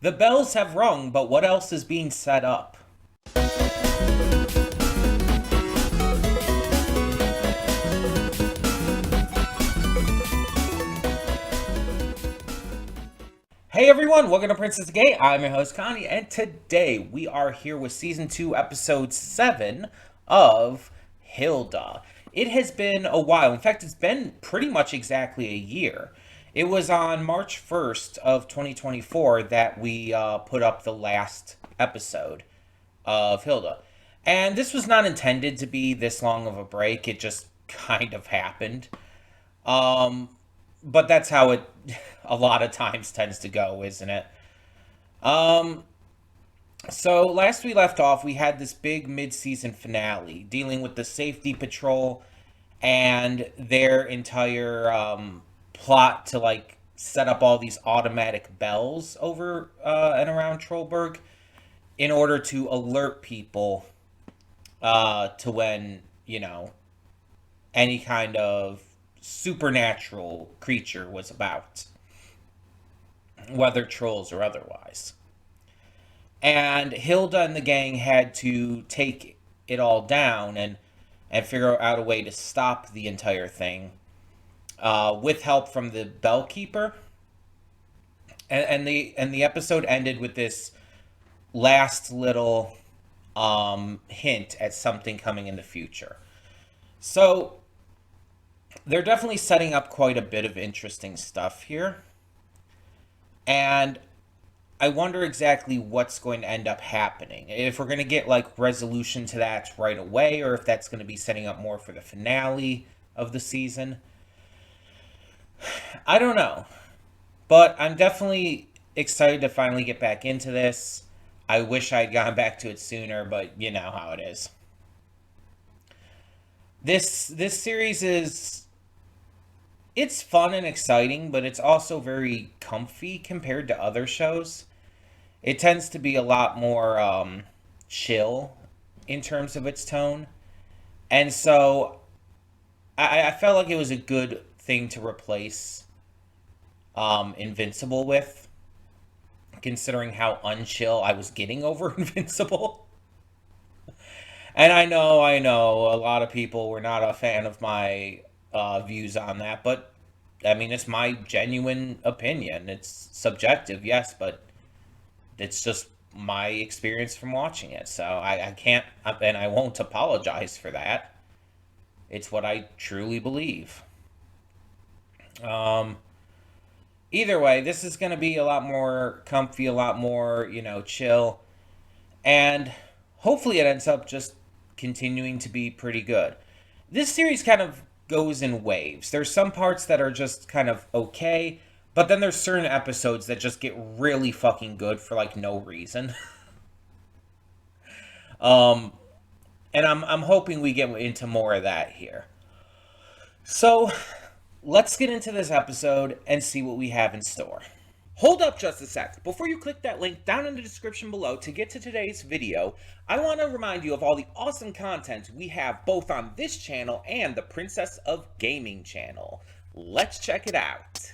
The bells have rung, but what else is being set up? Hey everyone, welcome to Princess Gate. I'm your host Connie, and today we are here with Season 2, Episode 7 of Hilda. It has been a while. In fact, it's been pretty much exactly a year. It was on March 1st of 2024 that we put up the last episode of Hilda. And this was not intended to be this long of a break. It just kind of happened. Um, but that's how it a lot of times tends to go, isn't it? Um, so last we left off, we had this big mid-season finale dealing with the safety patrol and their entire plot to like set up all these automatic bells over and around Trollberg in order to alert people to when, any kind of supernatural creature was about, whether trolls or otherwise. And Hilda and the gang had to take it all down and figure out a way to stop the entire thing with help from the bellkeeper. And the episode ended with this last little hint at something coming in the future. So they're definitely setting up quite a bit of interesting stuff here. And I wonder exactly what's going to end up happening. If we're going to get like resolution to that right away, or if that's going to be setting up more for the finale of the season. I don't know. But I'm definitely excited to finally get back into this. I wish I'd gone back to it sooner, but you know how it is. This series is, it's fun and exciting, but it's also very comfy compared to other shows. It tends to be a lot more chill in terms of its tone. And so I felt like it was a good thing to replace Invincible with, considering how unchill I was getting over Invincible. And I know, a lot of people were not a fan of my views on that, but I mean, it's my genuine opinion. It's subjective, yes, but it's just my experience from watching it. So I can't, and I won't apologize for that. It's what I truly believe. Um, Either way, this is going to be a lot more comfy, a lot more, chill. And hopefully it ends up just continuing to be pretty good. This series kind of goes in waves. There's some parts that are just kind of okay, but then there's certain episodes that just get really fucking good for like no reason. um and I'm hoping we get into more of that here. So, let's get into this episode and see what we have in store. Hold up just a sec. Before you click that link down in the description below to get to today's video, I want to remind you of all the awesome content we have both on this channel and the Princess of Gaming channel. Let's check it out.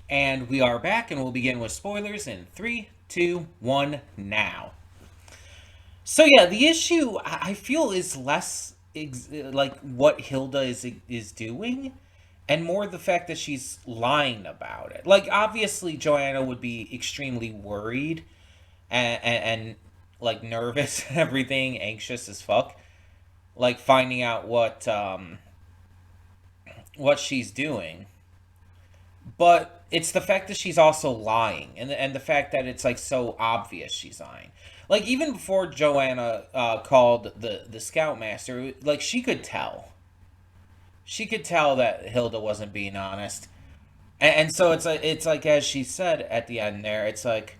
And we are back, and we'll begin with spoilers in 3, 2, 1, now. So yeah, the issue I feel is less like what Hilda is doing, and more the fact that she's lying about it. Like obviously, Joanna would be extremely worried and like nervous and everything, anxious as fuck, like finding out what she's doing. But it's the fact that she's also lying, and the fact that it's like so obvious she's lying. Like even before Joanna called the scoutmaster, like she could tell. She could tell that Hilda wasn't being honest. And so it's like as she said at the end there, it's like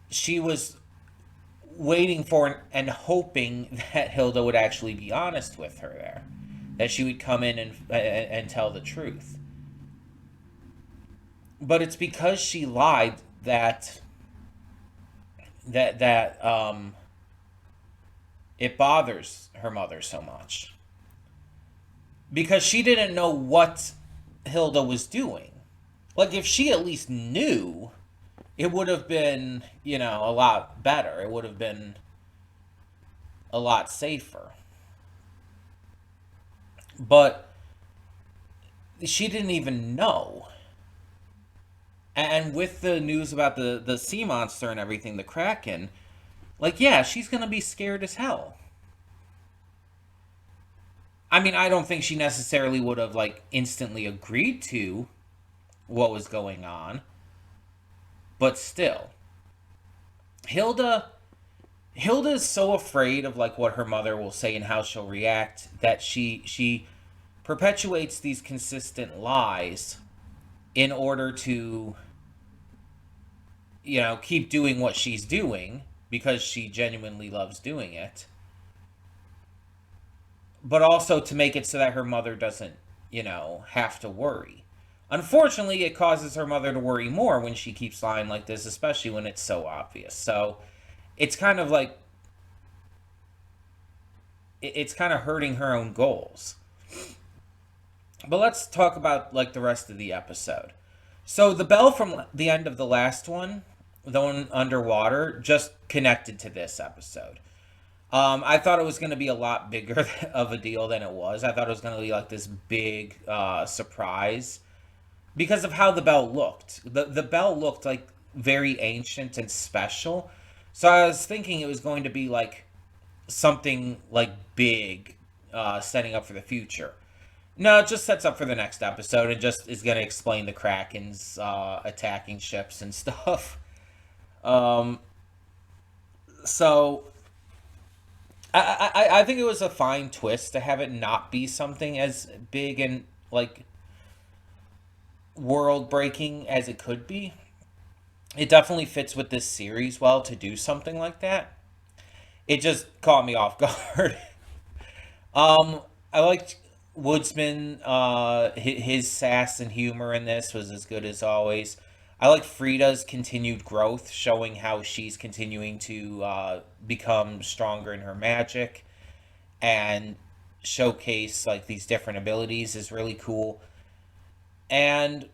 she was waiting for and hoping that Hilda would actually be honest with her there, that she would come in and tell the truth. But it's because she lied that it bothers her mother so much, because she didn't know what Hilda was doing. Like if she at least knew, it would have been, a lot better. It would have been a lot safer. But she didn't even know. And with the news about the sea monster and everything, the Kraken, like, yeah, she's going to be scared as hell. I mean, I don't think she necessarily would have, like, instantly agreed to what was going on, but still. Hilda Hilda is so afraid of like what her mother will say and how she'll react that she perpetuates these consistent lies in order to keep doing what she's doing because she genuinely loves doing it, but also to make it so that her mother doesn't have to worry. Unfortunately, it causes her mother to worry more when she keeps lying like this, especially when it's so obvious. So it's kind of like it's kind of hurting her own goals. But let's talk about like the rest of the episode. So the bell from the end of the last one, the one underwater, just connected to this episode. I thought it was going to be a lot bigger of a deal than it was. I thought it was going to be like this big surprise because of how the bell looked. The bell looked like very ancient and special. So I was thinking it was going to be like something like big, setting up for the future. No, it just sets up for the next episode and just is going to explain the Kraken's attacking ships and stuff. Um, so I think it was a fine twist to have it not be something as big and like world breaking as it could be. It definitely fits with this series well to do something like that. It just caught me off guard. I liked Woodsman. His sass and humor in this was as good as always. I like Frida's continued growth, showing how she's continuing to become stronger in her magic and showcase like these different abilities is really cool. And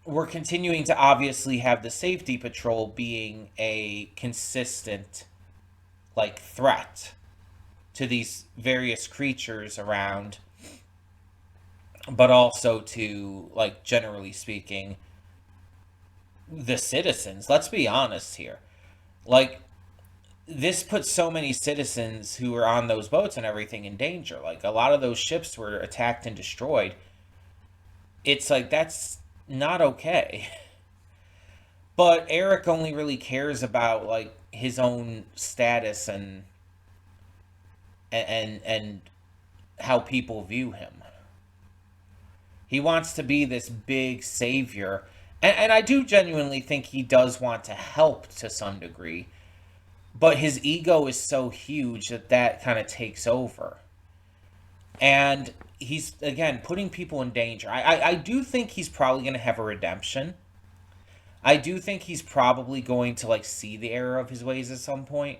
we're continuing to obviously have the safety patrol being a consistent like threat to these various creatures around, but also to like generally speaking the citizens. Let's be honest here. Like this puts so many citizens who are on those boats and everything in danger. Like a lot of those ships were attacked and destroyed. It's like that's not okay. But Eric only really cares about like his own status and how people view him. He wants to be this big savior. And I do genuinely think he does want to help to some degree. But his ego is so huge that kind of takes over. And he's, again, putting people in danger. I do think he's probably going to have a redemption. I do think he's probably going to, like, see the error of his ways at some point.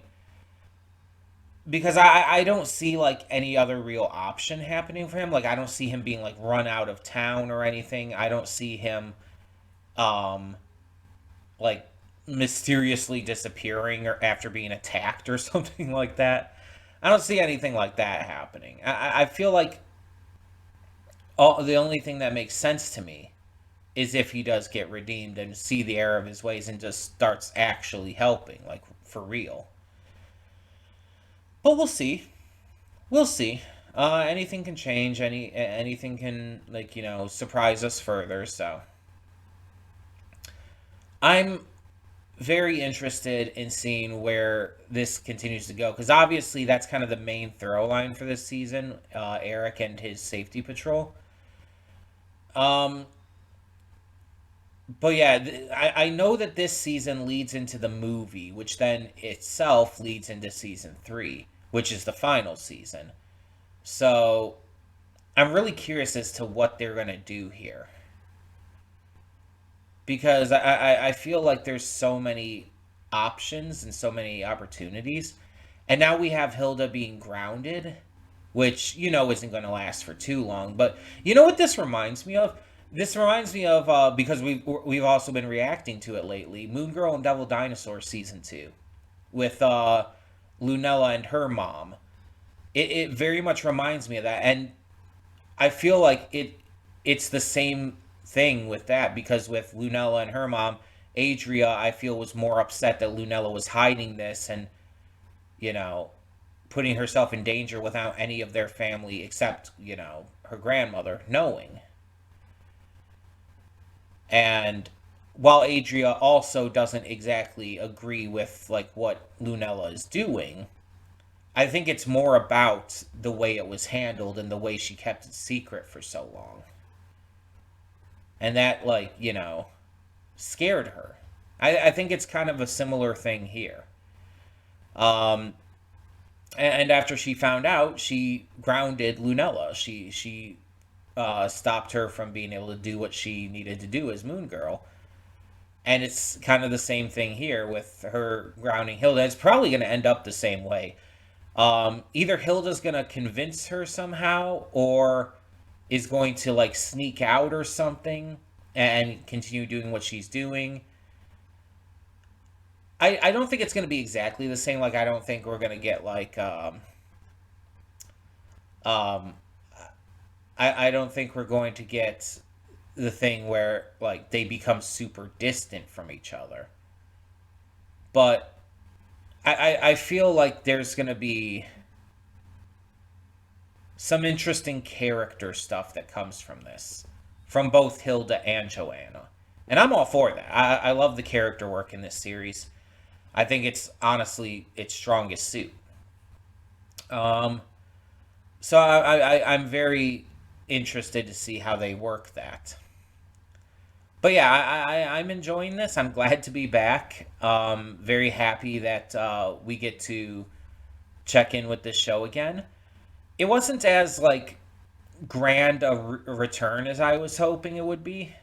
Because I don't see, like, any other real option happening for him. Like, I don't see him being, like, run out of town or anything. I don't see him um like mysteriously disappearing or after being attacked or something like that. I don't see anything like that happening. I feel like the only thing that makes sense to me is if he does get redeemed and see the error of his ways and just starts actually helping, like for real. But we'll see. We'll see. Anything can change. Anything can like surprise us further. So I'm very interested in seeing where this continues to go because obviously that's kind of the main throw line for this season, Eric and his safety patrol. Um, but yeah, I know that this season leads into the movie, which then itself leads into season three, which is the final season. So I'm really curious as to what they're gonna do here because I feel like there's so many options and so many opportunities, and now we have Hilda being grounded, which isn't going to last for too long. But you know what this reminds me of? This reminds me of because we've also been reacting to it lately. Moon Girl and Devil Dinosaur season two with Lunella and her mom. It very much reminds me of that, and I feel like it's the same thing with that because with Lunella and her mom, Adria I feel was more upset that Lunella was hiding this and you know putting herself in danger without any of their family except her grandmother knowing. And while Adria also doesn't exactly agree with like what Lunella is doing, I think it's more about the way it was handled and the way she kept it secret for so long. And that, like, scared her. I think it's kind of a similar thing here. Um, and after she found out, she grounded Lunella. She stopped her from being able to do what she needed to do as Moon Girl. And it's kind of the same thing here with her grounding Hilda. It's probably going to end up the same way. Either Hilda's going to convince her somehow, or is going to like sneak out or something and continue doing what she's doing. I don't think it's going to be exactly the same. Like, I don't think we're going to get like, um, I don't think we're going to get the thing where like they become super distant from each other. But I feel like there's going to be some interesting character stuff that comes from this, from both Hilda and Joanna. And I'm all for that. I love the character work in this series. I think it's honestly its strongest suit. Um, so I'm very interested to see how they work that. But yeah, I'm enjoying this. I'm glad to be back. Very happy that we get to check in with this show again. It wasn't as like grand a return as I was hoping it would be.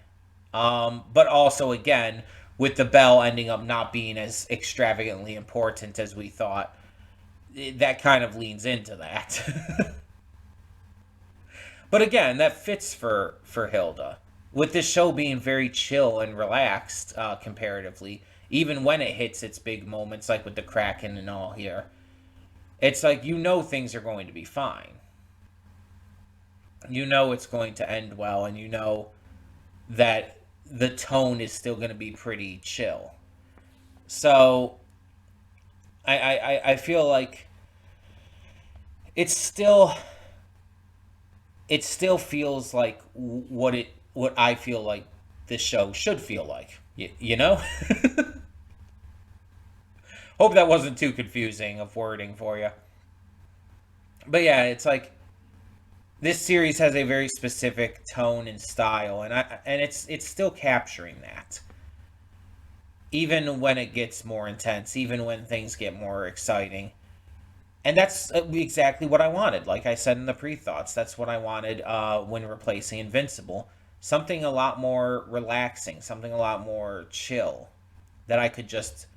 But also, again, with the bell ending up not being as extravagantly important as we thought, that kind of leans into that. But again, that fits for Hilda. With this show being very chill and relaxed comparatively, even when it hits its big moments, like with the Kraken and all here, it's like things are going to be fine. It's going to end well, and that the tone is still going to be pretty chill. So I feel like it's still it still feels like what I feel like this show should feel like. You know? Hope that wasn't too confusing of wording for you. But yeah, it's like this series has a very specific tone and style, and it's still capturing that. Even when it gets more intense, even when things get more exciting. And that's exactly what I wanted. Like I said in the pre-thoughts, that's what I wanted when replacing Invincible. Something a lot more relaxing, something a lot more chill that I could just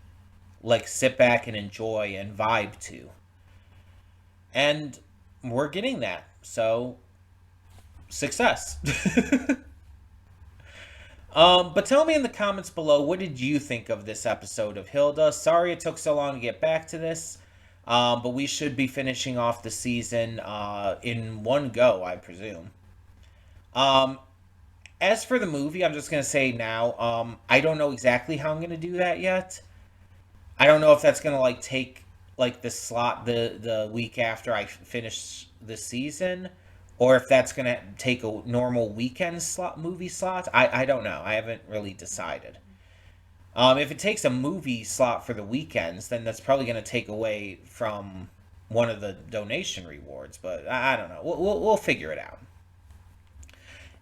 like sit back and enjoy and vibe to. And we're getting that. So, success. But tell me in the comments below, what did you think of this episode of Hilda? Sorry it took so long to get back to this. But we should be finishing off the season in one go, I presume. Um, as for the movie, I'm just going to say now, I don't know exactly how I'm going to do that yet. I don't know if that's going to like take like the slot the week after I finish the season, or if that's going to take a normal weekend movie slot. I don't know. I haven't really decided. If it takes a movie slot for the weekends, then that's probably going to take away from one of the donation rewards. But I don't know. We'll figure it out.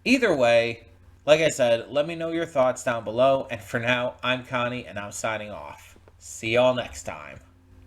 Either way, like I said, let me know your thoughts down below. And for now, I'm Connie, and I'm signing off. See y'all next time.